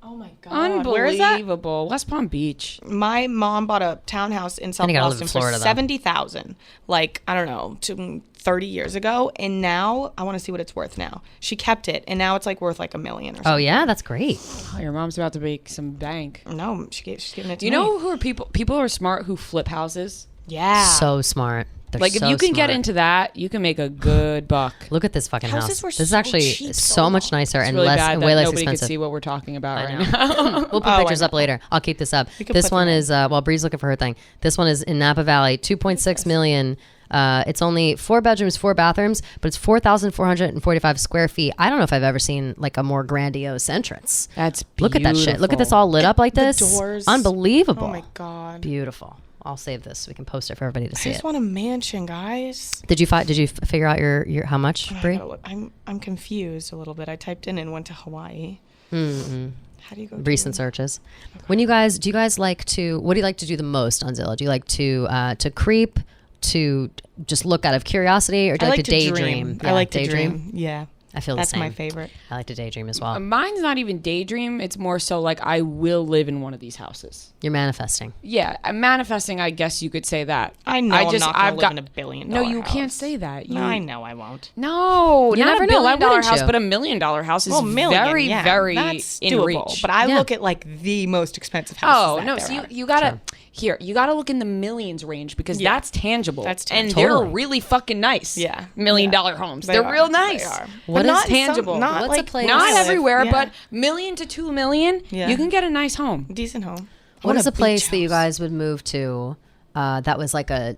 Oh my god. Where is that? Unbelievable. West Palm Beach. My mom bought a townhouse in South you gotta live Boston in for Florida, though. 70,000. Like, I don't know, 30 years ago, and now I want to see what it's worth now. She kept it, and now it's like worth like $1 million or something. Oh yeah, that's great. Oh, your mom's about to make some bank. No, she's giving it to Do you me. know who are people who are smart who flip houses? Yeah. So smart. They're Like if so you can get smart. into that, you can make a good buck. Look at this fucking Houses house. were This is so actually cheap so much nicer It's and really less bad and that way less nobody expensive. could see what we're talking about I right know. now. We'll put Oh, I pictures up know. later. I'll keep this up. We could This put one them is while Bree's looking for her thing. This one is in Napa Valley, 2.6 million. It's only 4 bedrooms, 4 bathrooms, but it's 4,445 square feet. I don't know if I've ever seen like a more grandiose entrance. That's Look at that shit. Look at this beautiful. all lit up like The this. doors. Unbelievable. Oh my God. Beautiful. I'll save this so we can post it for everybody to I see just it. want a mansion, guys. Did you figure out your how much, I Bree? gotta look. I'm confused a little bit. I typed in and went to Hawaii. Mm-mm. How do you go? Recent to- searches. When do you guys like to? What do you like to do the most on Zillow? Do you like to creep, to just look out of curiosity, or do I you like to daydream? I like to dream. Yeah, I feel that's the same. my favorite. I like to daydream as well. Mine's not even daydream. It's more so like I will live in one of these houses. You're manifesting. Yeah, I'm manifesting. I guess you could say that. I know. I'm not gonna I've live got in a $1 billion. No, you can't house. say that. No, I know I won't. No, You not never a know. Why $1 billion wouldn't house, you? but $1 million house is Well, million, very, yeah, very that's in doable. reach. But I Yeah. look at like the most expensive houses. Oh that no! there So are. you gotta you gotta look in the millions range because Yeah. that's tangible. That's and tangible. they're Totally. really fucking nice. Yeah. $1 million Yeah. homes. They They're are. real nice. They are. What But is not in tangible? Some, not What's a like place- Not Where I everywhere, Yeah. but $1 million to $2 million, Yeah. you can get a nice home. decent home. I What want is a place beach that you house. guys would move to? That was like the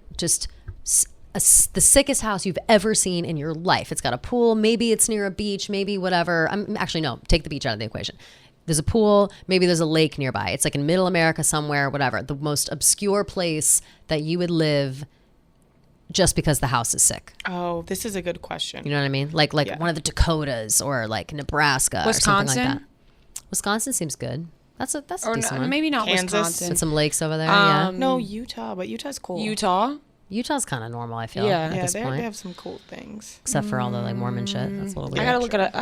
sickest house you've ever seen in your life. It's got a pool. Maybe it's near a beach. Maybe whatever. Actually, no. Take the beach out of the equation. There's a pool. Maybe there's a lake nearby. It's like in Middle America somewhere. Whatever. The most obscure place that you would live, just because the house is sick. Oh, this is a good question. You know what I mean? Like Yeah. one of the Dakotas or like Nebraska or something like Wisconsin? that. Wisconsin seems good. That's a Or decent one. maybe not Kansas. Wisconsin. With some lakes over there. Yeah. No, Utah, but Utah's cool. Utah. Utah's kind of normal. I feel Yeah. at Yeah, this they point, have some cool things. except for all the like Mormon shit. That's a little weird. I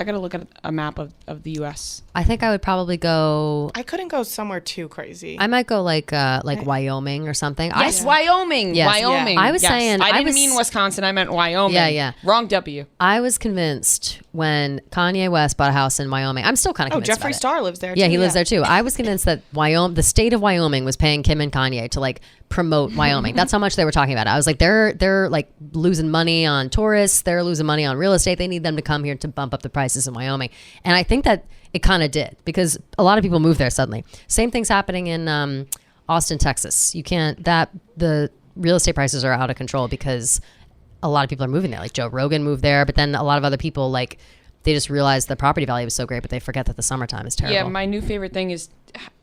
gotta look at a map of the U.S. I think I would probably go. I couldn't go somewhere too crazy. I might go like Wyoming or something. Yes, Wyoming. Yes. Wyoming. Yeah. I was Yes. saying- I I didn't was- mean Wisconsin. I meant Wyoming. Yeah, yeah. Wrong W. I was convinced when Kanye West bought a house in Wyoming. I'm still kind of oh, convinced. Jeffree about it. Star lives there. Yeah, too, he lives there too. I was convinced that the state of Wyoming was paying Kim and Kanye to like promote Wyoming. That's how much they were talking about it. I was like, they're like losing money on tourists. They're losing money on real estate. They need them to come here to bump up the prices in Wyoming. And I think that it kind of did because a lot of people moved there suddenly. Same thing's happening in Austin, Texas. The real estate prices are out of control because a lot of people are moving there. Like Joe Rogan moved there, but then a lot of other people like they just realized the property value was so great, but they forget that the summertime is terrible. Yeah, my new favorite thing is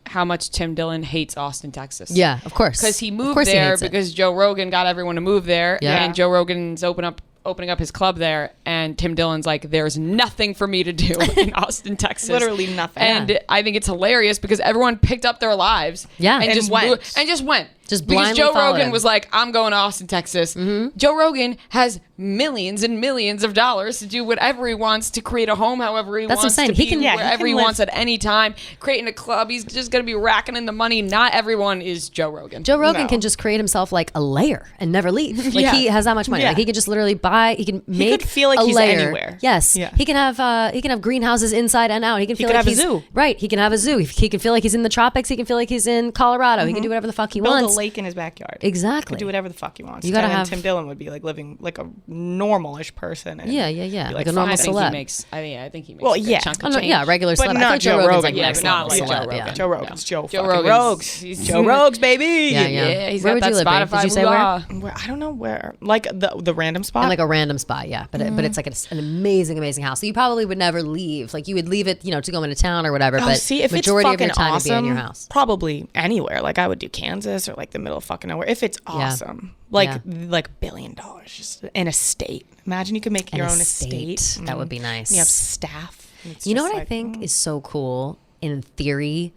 how much Tim Dillon hates Austin, Texas. Yeah, of course. Because he Of moved course he there hates it. because Joe Rogan got everyone to move there. Yeah. And Joe Rogan's opening up his club there. And Tim Dillon's like, there's nothing for me to do in Austin, Texas. Literally nothing. And I think it's hilarious because everyone picked up their lives. Yeah. And, And just went. went. Just because blindly Joe followed Rogan him. was like, I'm going to Austin, Texas. Joe Rogan has millions and millions of dollars to do whatever he wants, to create a home however he That's what I'm wants, saying. to He be can- yeah, he wherever can he live- wants at any time, creating a club. He's just going to be racking in the money. Not everyone is Joe Rogan. Joe Rogan No. can just create himself like a layer and never leave. Like Yeah. he has that much money. Yeah. Like he can just literally buy. He can make. could feel like a he's layer. anywhere. Yes. Yeah. He can have greenhouses inside and out. He can feel could like have a he's zoo. right. He can have a zoo. He can feel like he's in the tropics. He can feel like he's in Colorado. He can do whatever the fuck he build wants. a lake in his backyard. Exactly. Could do whatever the fuck he wants. You gotta And then have- Tim Dillon would be like living like a normalish person. And Yeah. be Like a normal I think celeb. he makes. I think he makes. Well, a good yeah. chunk Oh, of no, change. yeah, regular But celeb. I not think Joe Joe Rogan's Rogan. like Yeah, next but not level like celeb. Joe Rogan. Yeah. Joe Rogan's Joe Joe fucking Rogan's- Rogues. he's- Joe Rogues, baby. Yeah, yeah. Yeah, he's Where got would that you live, babe? Spotify Did you say where? hoo-ha. Where, I don't know where. Like the random spot. In like a random spot, yeah, but it's like an amazing house. So you probably would never leave. Like you would leave it, to go into town or whatever. Oh, but see, if it's majority of fucking your time awesome, would be in your house. probably anywhere. Like I would do Kansas or like the middle of fucking nowhere. If it's awesome, like $1 billion, just an estate. Imagine you could make your own estate. That would be nice. You have staff. and it's You know just what I like, think is so cool in theory,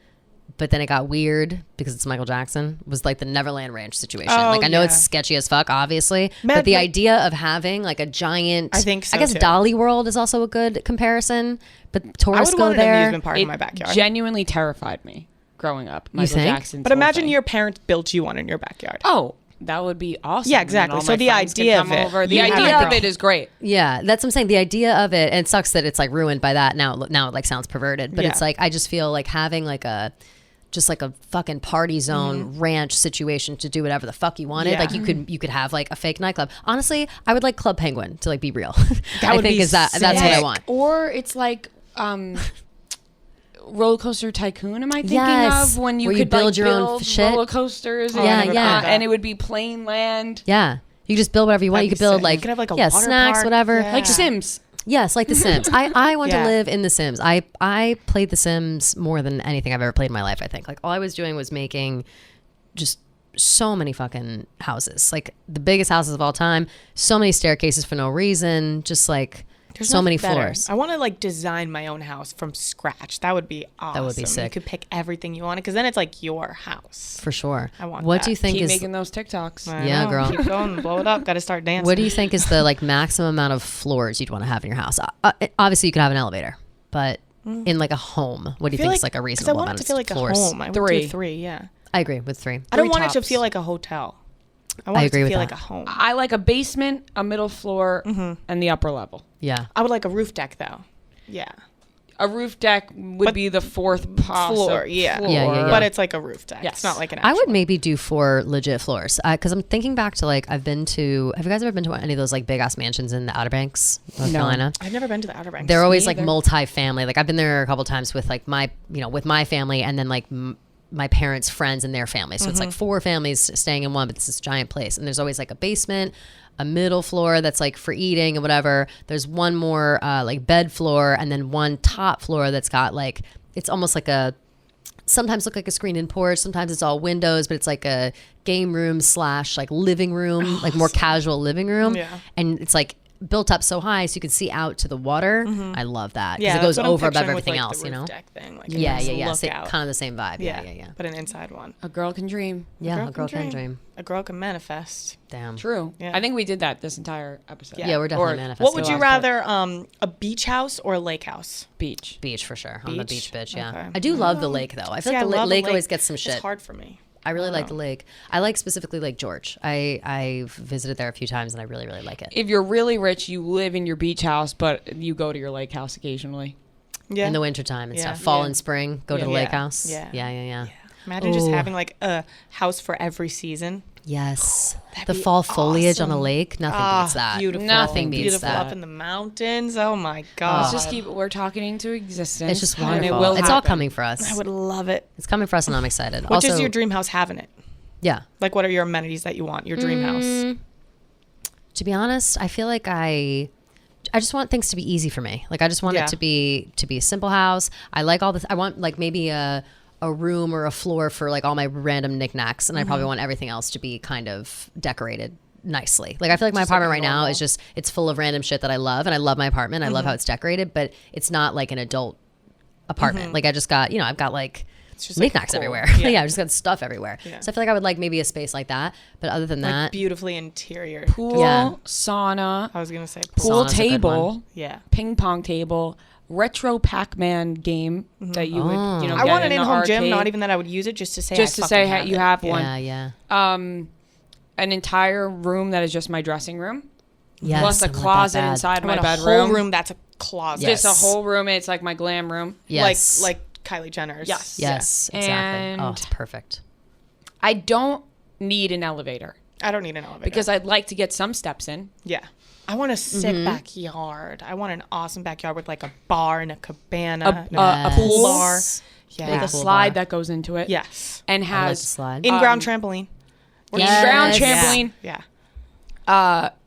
but then it got weird because it's Michael Jackson, was like the Neverland Ranch situation. Oh, Like I know yeah. it's sketchy as fuck, obviously, Man, but the but- idea of having like a giant, I think so, I guess too. Dolly World is also a good comparison, but I tourists would go want an there. amusement park It in my backyard. genuinely terrified me growing up. Michael think? Jackson's But whole imagine thing. your parents built you one in your backyard. Oh, that would be awesome. Yeah, And then exactly. all So my the friends could idea come of it, over. The you have idea it of it is great. Yeah, that's what I'm saying. The idea of it, and it sucks that it's like ruined by that. Now it like sounds perverted, but Yeah. it's like I just feel like having like just like a fucking party zone ranch situation to do whatever the fuck you wanted. Yeah. Like you could have like a fake nightclub. Honestly, I would like Club Penguin to like be real. That I would think be that's what I sick. want. Or it's like Roller Coaster Tycoon. Am I thinking Yes. of when you Where you could build like, your own build shit? roller coasters? Oh, I Yeah, never yeah. played that. And it would be plain land, Yeah. You could just build whatever you want. That'd You could be build sick. like, You could have, like, a yeah, water snacks, park. whatever. Yeah. like Sims. Yes, like The Sims. I want Yeah. to live in The Sims. I played The Sims more than anything I've ever played in my life, I think. Like all I was doing was making just so many fucking houses. Like the biggest houses of all time, so many staircases for no reason, just like There's so many nothing better. floors. I want to like design my own house from scratch. That would be awesome. would be sick. You could pick everything you want because then it's like your house. For sure. I want What that. do you think Keep is making those TikToks. I Yeah, know. girl. Keep going, blow it up. Got to start dancing. what do you think is the like maximum amount of floors you'd want to have in your house? Obviously you could have an elevator, but in like a home, what do you I feel think is like a 'cause reasonable I want amount it of to feel like floors? a home. I would Three. do 3. Yeah. I agree with 3. I don't Three want it to tops. feel like a hotel. I want it agree to with feel that. like a home. I like a basement, a middle floor, and the upper level. Yeah. I would like a roof deck though. Yeah. A roof deck would But be the fourth floor, yeah. Yeah, yeah, yeah. But it's like a roof deck. Yes. It's not like an I actual. would maybe do 4 legit floors because I'm thinking back to like have you guys ever been to any of those like big ass mansions in the Outer Banks, North No. Carolina? I've never been to the Outer Banks. They're always like either. multi-family. Like I've been there a couple times with like with my family and then like my parents' friends and their family. So it's like 4 families staying in one, but it's this giant place. And there's always like a basement, a middle floor that's like for eating and whatever. There's one more like bed floor and then one top floor that's got like, it's almost like sometimes look like a screened-in porch. Sometimes it's all windows, but it's like a game room / like living room, like more casual living room. Yeah. And it's like built up so high so you can see out to the water. I love that because Yeah, it goes that's what I'm over above picturing with, everything like, else, the you roof know? deck thing. Like a Yeah, nice yeah, yeah. lookout. Kind of the same vibe. Yeah, yeah, yeah. But an inside one. A girl can dream. Yeah, a girl can dream. A girl can manifest. Damn. True. Yeah. I think we did that this entire episode. Yeah, we're definitely Or manifesting. What would you last part. rather, a beach house or a lake house? Beach. Beach for sure. I'm a beach bitch. Yeah, Okay. I do love the lake though. I feel See, like the love a lake always gets some shit. It's hard for me. I really like the lake. I like specifically Lake George. I've visited there a few times and I really really like it. If you're really rich, you live in your beach house, but you go to your lake house occasionally. Yeah. In the wintertime and Yeah. stuff. Fall Yeah. and spring, go to the Yeah. lake house. Yeah. Yeah, yeah, yeah. Imagine just Ooh. having like a house for every season. Yes. That'd The be fall foliage on a awesome. lake, nothing beats that. Beautiful. Nothing beats Beautiful that. up in the mountains. Oh my god. Let's just keep. We're talking into existence. It's just and wonderful. it will It's all happen. coming for us. I would love it. It's coming for us and I'm excited. What also, does your dream house have in it? Yeah. Like, what are your amenities that you want? Your dream house. To be honest, I feel like I just want things to be easy for me. Like I just want Yeah. it to be a simple house. I like all this. I want like maybe a room or a floor for like all my random knickknacks, and I probably want everything else to be kind of decorated nicely. Like I feel like my Just like apartment a right now normal. is just it's full of random shit that I love, and I love my apartment. I love how it's decorated, but it's not like an adult apartment. Like I just got I've got like just, like, knickknacks cool. everywhere. Yeah. Yeah, I've just got stuff everywhere. Yeah. So I feel like I would like maybe a space like that. But other than Like that, beautifully interior. Pool, Yeah. sauna, I was gonna say pool Sauna's a good one. table, Yeah. ping pong table, retro Pac-Man game that you would, Oh. you know, I get want an in the in-home gym. arcade. Not even that I would use it, just to say. just I to say fucking you it. have one. yeah, yeah. An entire room that is just my dressing room, Yes, plus I a want that closet bad. inside I my want a bedroom. whole room that's a closet. Yes. Just a whole room. It's like my glam room. Yes. Like Kylie Jenner's. Yes. Yes, Yeah. exactly. Oh, And- it's perfect. I don't need an elevator I don't need an elevator because I'd like to get some steps in. yeah. I want a sick backyard. I want an awesome backyard with like a bar and a cabana, and A pool bar Yes. Yeah. with a Pool slide bar. that goes into it. Yes. And I like the has slide. In-ground trampoline. ground Yes. trampoline. Yeah.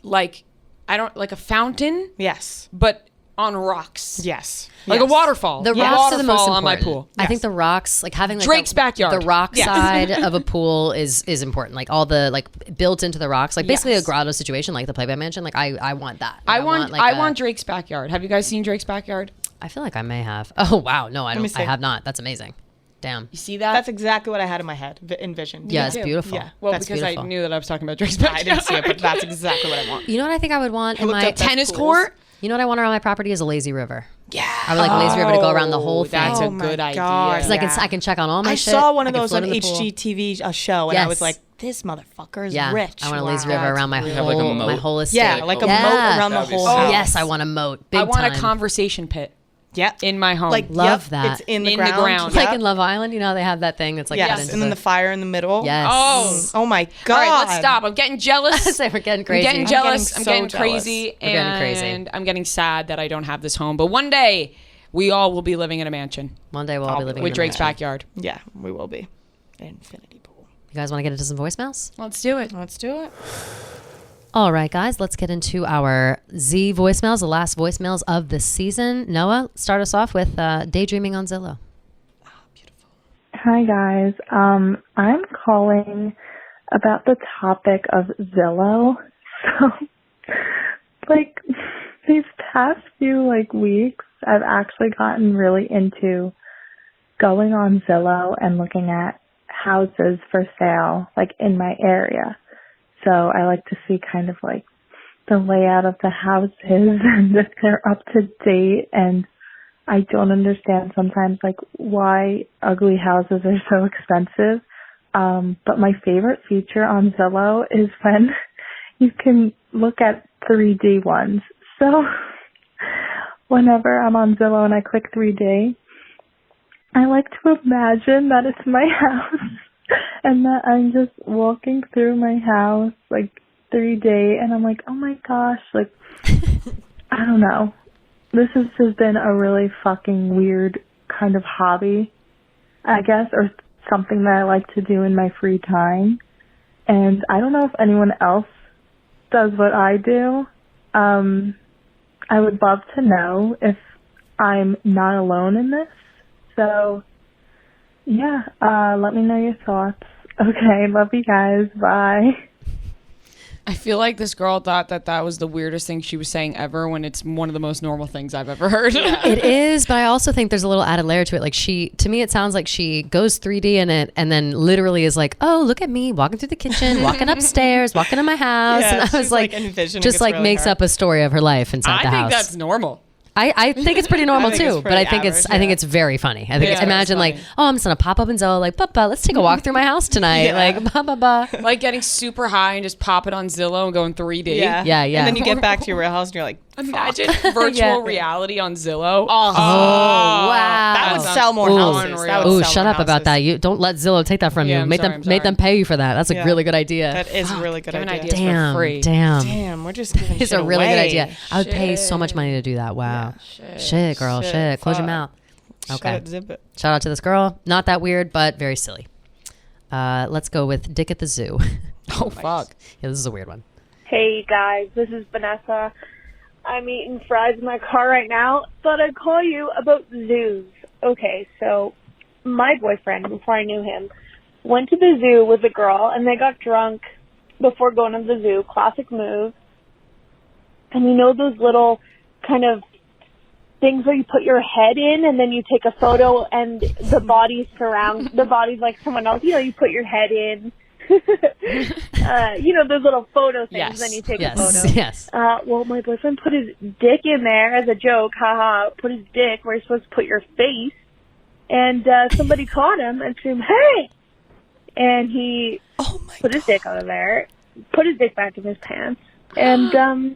Like I don't like a fountain, Yes. but on rocks. Yes. Like Yes. a waterfall. The Yeah. rocks are the most Waterfall important. on my pool. I think the rocks, like having like Drake's backyard. the rock Yes. side of a pool is important. Like all the like built into the rocks, like basically Yes. a grotto situation, like the Playboy Mansion. Like I want that. I want like I a- want Drake's backyard. Have you guys seen Drake's backyard? I feel like I may have. Oh wow, no, I me don't. see. I have not. That's amazing. Damn. You see that? That's exactly what I had in my head, envisioned. Yeah, it's too. beautiful. Yeah. well, that's because beautiful. I knew that I was talking about Drake's backyard. I didn't see it, but that's exactly what I want. You know what I think I would want in looked my up that- tennis pools. court. You know what I want around my property is a lazy river. Yeah. I would like a lazy river to go around the whole thing. That's Oh a my good idea. God. Because Yeah. I can check on all my I shit. saw one of I can those float on in the pool. HGTV show, and I was Yes. like, "This motherfucker is Yeah, rich." I want a lazy Wow. river around my have like a whole moat. my whole estate. Yeah, like a moat Yeah. around the That'd be whole sick. house. Yes, I want a moat. Big I want time. a conversation pit. Yeah. in my home. Like, Love yep, that. It's in the In the ground. ground. Like Yep. in Love Island, you know, they have that thing that's like cut Yes, into and then the fire in the middle. Yes. Oh. Oh my God. All right, let's stop. I'm getting jealous. Say we're getting crazy. I'm getting jealous. I'm getting getting, so crazy. We're getting crazy. And I'm getting sad that I don't have this home. But one day, we all will be living in a mansion One day we'll all be living with in a Drake's mansion. backyard. Yeah, we will be. Infinity pool. You guys want to get into some voicemails? Let's do it. Let's do it. All right, guys, let's get into our Z voicemails, the last voicemails of the season. Noah, start us off with daydreaming on Zillow. Hi guys, I'm calling about the topic of Zillow. So, like, these past few weeks, I've actually gotten really into going on Zillow and looking at houses for sale, in my area. So I like to see kind of the layout of the houses and if they're up to date, and I don't understand sometimes why ugly houses are so expensive. But my favorite feature on Zillow is when you can look at 3D ones. So whenever I'm on Zillow and I click 3D, I like to imagine that it's my house and that I'm just walking through my house 3D, and I'm like, oh my gosh, I don't know. This has just been a really fucking weird kind of hobby, I guess, or something that I like to do in my free time. And I don't know if anyone else does what I do. I would love to know if I'm not alone in this. So, yeah, let me know your thoughts. Okay, love you guys. Bye. I feel like this girl thought that was the weirdest thing she was saying ever when it's one of the most normal things I've ever heard. It is, but I also think there's a little added layer to it. To me, it sounds like she goes 3D in it and then literally is like, oh, look at me walking through the kitchen, walking upstairs, walking to my house. Yeah, and I was she's, envisioning just it's really makes hard. up a story of her life inside I the think house. that's normal. I think it's pretty normal I think too, it's but I pretty think average, I think yeah. it's very funny. I think Yeah, it's imagine it's funny. oh, I'm just gonna pop up in Zillow, Papa, let's take a walk through my house tonight. Yeah. Ba ba ba. Like getting super high and just pop it on Zillow and going 3D. Yeah. Yeah, yeah. And then you get back to your real house and you're like, Imagine virtual Yeah. reality on Zillow. Oh, wow. that would sell more Ooh. houses. That would Ooh, sell shut more up about houses. that. You don't let Zillow take that from Yeah, you. I'm Make sorry, I'm make them pay you for that. That's a Yeah. really good idea. That is a really good Giving idea. ideas for Damn, free. damn. Damn, we're just giving It's shit a really away. good idea. I would pay so much money to do that. Wow. Shit, girl, shit. Close your fuck. mouth. Shut Okay. it, zip it. Shout out to this girl. Not that weird, but very silly. Let's go with Dick at the Zoo. Oh, fuck. Yeah, this is a weird one. Hey guys, this is Vanessa. I'm eating fries in my car right now. Thought I'd call you about zoos. Okay, so my boyfriend, before I knew him, went to the zoo with a girl and they got drunk before going to the zoo. Classic move. And you know those little kind of things where you put your head in and then you take a photo and the body's like someone else. You know, you put your head in. You know, those little photo things, Yes. then you take a Yes, photo. yes. Well, my boyfriend put his dick in there as a joke, haha, put his dick where you're supposed to put your face, and somebody caught him and screamed, hey! And he put his dick out of there, put his dick back in his pants, and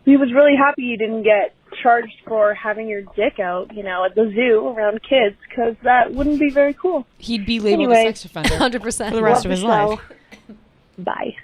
he was really happy he didn't get charged for having your dick out, you know, at the zoo around kids, because that wouldn't be very cool. He'd be labeled Anyway. a sex offender. 100%. For the rest of his life. Bye.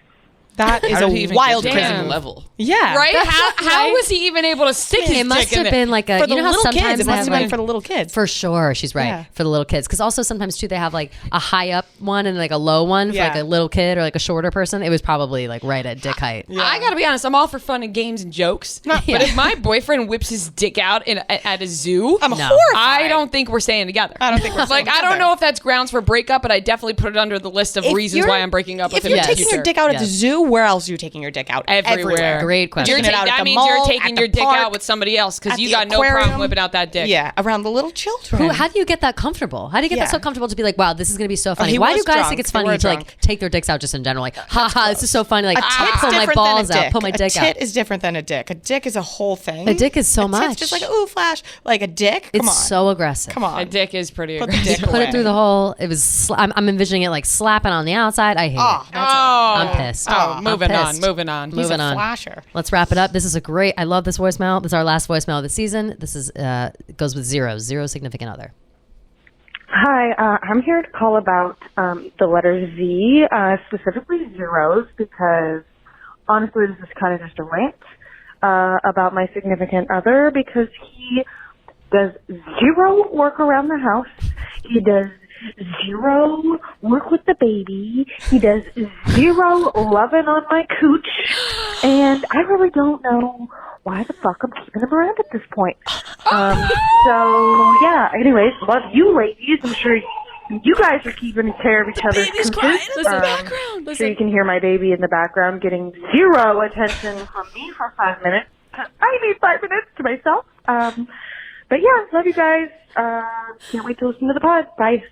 That is How did he a even wild get to crazy that move. level? Yeah. Right? That's How right. was he even able to stick his It must dick in have there? been like a, For the you know how little sometimes kids. It they must have have been like, for the little kids. for sure, she's right. Yeah. For the little kids. Because also sometimes too, they have like a high up one and like a low one for Yeah. like a little kid or like a shorter person. It was probably like right at dick height. I gotta be honest, I'm all for fun and games and jokes. But if my boyfriend whips his dick out at a zoo, I'm No. horrified. I don't think we're staying together. I don't think we're like. staying I don't together. know if that's grounds for breakup, but I definitely put it under the list of If reasons you're- why I'm breaking up with If him. you're in the taking future. your dick out at the Yes. zoo, where else are you taking your dick out? Everywhere. Great question. You're Taking it out at that the means mall, you're at taking the your dick park, out with somebody else because at you the got no problem aquarium. whipping out that dick. Yeah, around the little children. How do you get that comfortable? How do you get Yeah. that so comfortable to be like, wow, this is going to be so funny? he Why do was guys drunk. think it's They funny were to like drunk. take their dicks out just in general? Like, haha, this is so funny. Like, A tit pull my different balls than a out, dick. pull my a dick tit out. is different than a dick. A dick is a whole thing. A dick is so a much. Tit's just like ooh flash. Like a dick. Come It's on. so aggressive. Come on. A dick is pretty Put the aggressive. dick Put it through away. the hole. It was. I'm envisioning it like slapping on the outside. I hate it. Oh, Oh, I'm pissed. Oh, moving on. pissed. Moving on. He's Moving a on. flasher. Let's wrap it up. This is a great. I love this voicemail. This is our last voicemail of the season. This is it goes with zero significant other. Hi, I'm here to call about the letter Z, specifically zeros, because honestly this is kind of just a rant about my significant other, because he does zero work around the house. He does zero work with the baby. He does zero loving on my cooch. And I really don't know why the fuck I'm keeping him around at this point. So, yeah, anyways, love you ladies. I'm sure you guys are keeping care of each other's Baby's cooches. crying. Listen, background. Sure you can hear my baby in the background getting zero attention from me for 5 minutes. I need 5 minutes to myself. But yeah, love you guys. Can't wait to listen to the pod. Bye.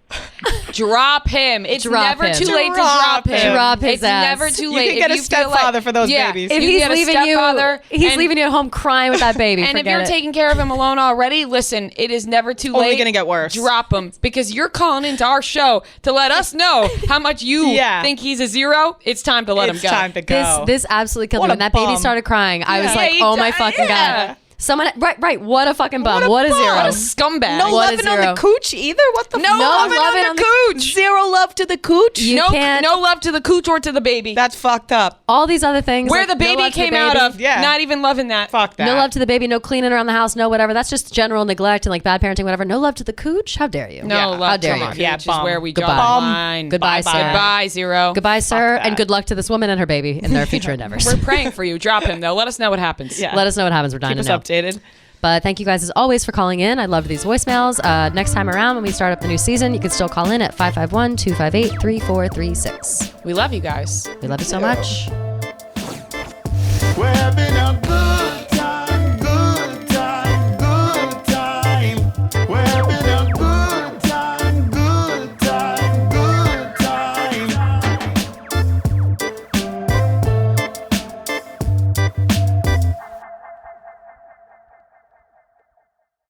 Drop him. It's Drop never him. too late to drop him. Drop his it's ass. never too You late. can get If a you feel stepfather for those babies. If you he's get a leaving stepfather he's and- leaving you at home crying with that baby. And if Forget you're it. taking care of him alone already, listen, it is never too late. Only gonna get worse. Drop him, because you're calling into our show to let us know how much you Yeah. think he's a zero. It's time to let It's him go. time to go. This absolutely killed What me. a When that baby bum. started crying, I was Yeah, like, he oh my died. fucking Yeah. God. Someone, right. What a fucking bum. What a What a bum. zero. What a scumbag. No What a loving on zero. the cooch either? What the No fuck? loving on the cooch. Zero love to the cooch? You no, can't- no love to the cooch or to the baby. That's fucked up. All these other things. Where like the no baby love to the came out baby. of. Yeah. Not even loving that. Fuck that. No love to the baby, no cleaning around the house, no whatever. That's just general neglect and like bad parenting, whatever. No love to the cooch? How dare you? No Yeah. love How to dare the you? cooch Yeah, is bum. where we draw Goodbye. the line. Goodbye, sir. Goodbye, zero. Goodbye, sir, that. and good luck to this woman and her baby in their future endeavors. We're praying for you. Drop him, though. Let us know what happens. Yeah. Let us know what happens. We're dying Keep to us know. updated. But thank you guys as always for calling in. I loved these voicemails. Next time around when we start up the new season, you can still call in at 551-258-3436. We love you guys. We love you so much. We're having a